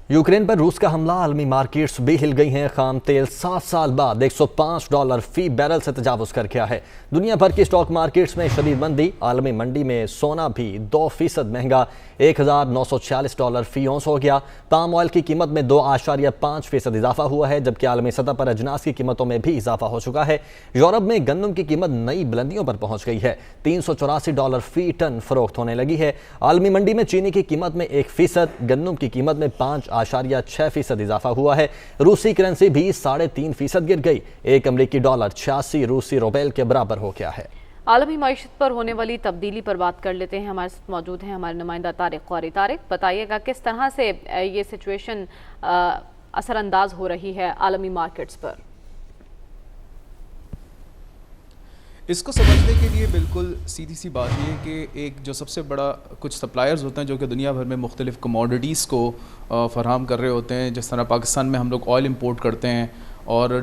Ukraine पर रूस का हमला, आलमी मार्केट्स भी हिल गई हैं। खाम तेल 7 साल बाद $105 फी बैरल से तजावुज़ कर गया है। दुनिया भर की स्टॉक मार्केट्स में शदीद मंदी। आलमी मंडी में सोना भी 2% महंगा $1946 फी औंस हो गया। पाम ऑयल की कीमत में 2.5% इजाफा हुआ है, जबकि आलमी सतह पर अजनास की कीमतों में भी इजाफा हो चुका है। यूरोप में गंदम की कीमत नई बुलंदियों पर पहुंच गई है। $384 फी टन फरोख्त होने लगी है। आलमी मंडी में चीनी की कीमत में 1%, गंदम की कीमत में 5.6% इजाफा हुआ है। रूसी करेंसी भी 3.5% गिर गई। एक अमरीकी डॉलर 86 रूसी रुपये के बराबर हो गया है। आलमी मईशत पर होने वाली तब्दीली पर बात कर लेते हैं। हमारे साथ मौजूद हैं हमारे नुमाइंदा तारिक कौरी। तारिक, बताइएगा किस तरह से ये सिचुएशन असरअंदाज हो रही है आलमी मार्केट्स पर? इसको समझने के लिए बिल्कुल सीधी सी बात ये है कि एक जो सबसे बड़ा कुछ सप्लायर्स होते हैं जो कि दुनिया भर में मुख्तलिफ़ कमोडिटीज़ को फ़राहम कर रहे होते हैं। जिस तरह पाकिस्तान में हम लोग ऑयल इंपोर्ट करते हैं और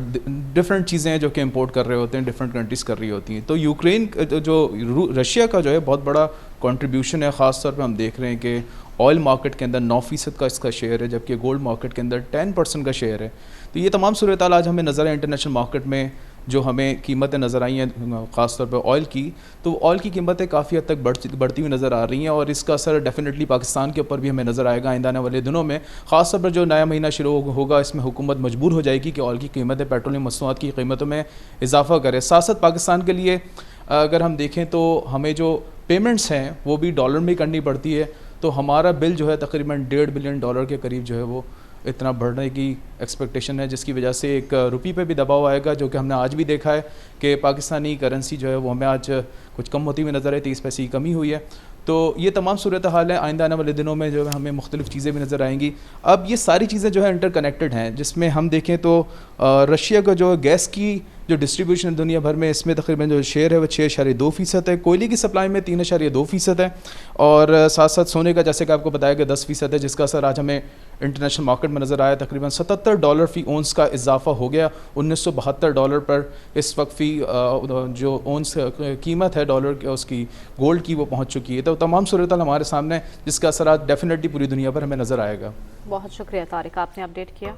डिफरेंट चीज़ें हैं जो कि इंपोर्ट कर रहे होते हैं, डिफरेंट कंट्रीज़ कर रही होती हैं। तो यूक्रेन जो रशिया का जो है बहुत बड़ा कंट्रीब्यूशन है। ख़ास तौर पे हम देख रहे हैं कि ऑयल मार्केट के अंदर 9% का इसका शेयर है, जबकि गोल्ड मार्केट के अंदर 10% का शेयर है। तो ये तमाम सूरत आज हमें नज़र है इंटरनेशनल मार्केट में जो हमें कीमतें नज़र आई हैं ख़ास तौर पे ऑयल की, तो ऑयल की कीमतें काफ़ी हद तक बढ़ती हुई नज़र आ रही हैं और इसका असर डेफिनेटली पाकिस्तान के ऊपर भी हमें नज़र आएगा आइंदा आने वाले दिनों में। ख़ास तौर पर जो नया महीना शुरू होगा इसमें हुकूमत मजबूर हो जाएगी कि ऑयल की कीमतें, पेट्रोलियम मसनूआत की कीमतों में इजाफा करे। साथ साथ पाकिस्तान के लिए अगर हम देखें तो हमें जो पेमेंट्स हैं वो भी डॉलर में करनी पड़ती है। तो हमारा बिल जो है तकरीबन $1.5 बिलियन के करीब जो है वो इतना बढ़ने की एक्सपेक्टेशन है, जिसकी वजह से एक रुपये पे भी दबाव आएगा, जो कि हमने आज भी देखा है कि पाकिस्तानी करेंसी जो है वो हमें आज कुछ कम होती हुई नज़र है, 30 पैसे की कमी हुई है। तो ये तमाम सूरत हाल है। आइंदा आने वाले दिनों में जो है हमें मुख्तलिफ़ चीज़ें भी नज़र आएंगी। अब ये सारी चीज़ें जो है इंटरकनेक्टेड हैं, जिसमें हम देखें तो रशिया का जो गैस की जो डिस्ट्रीब्यूशन है दुनिया भर में, इसमें तकरीबन जो शेयर है वो 6.2% है। कोयले की सप्लाई में 3.2% है और साथ साथ सोने का जैसे कि आपको बताया कि 10% है, जिसका असर आज हमें इंटरनेशनल मार्केट में नज़र आया। तकरीबन $77 फ़ी ओंस का इजाफा हो गया। $1972 पर इस वक्त फ़ी जो ओंस कीमत है डॉलर की उसकी गोल्ड की वो पहुँच चुकी है। तो तमाम सूरत हमारे सामने जिसका असर आज डेफिनेटली पूरी दुनिया पर हमें नज़र आएगा। बहुत शुक्रिया तारिक, आपने अपडेट किया।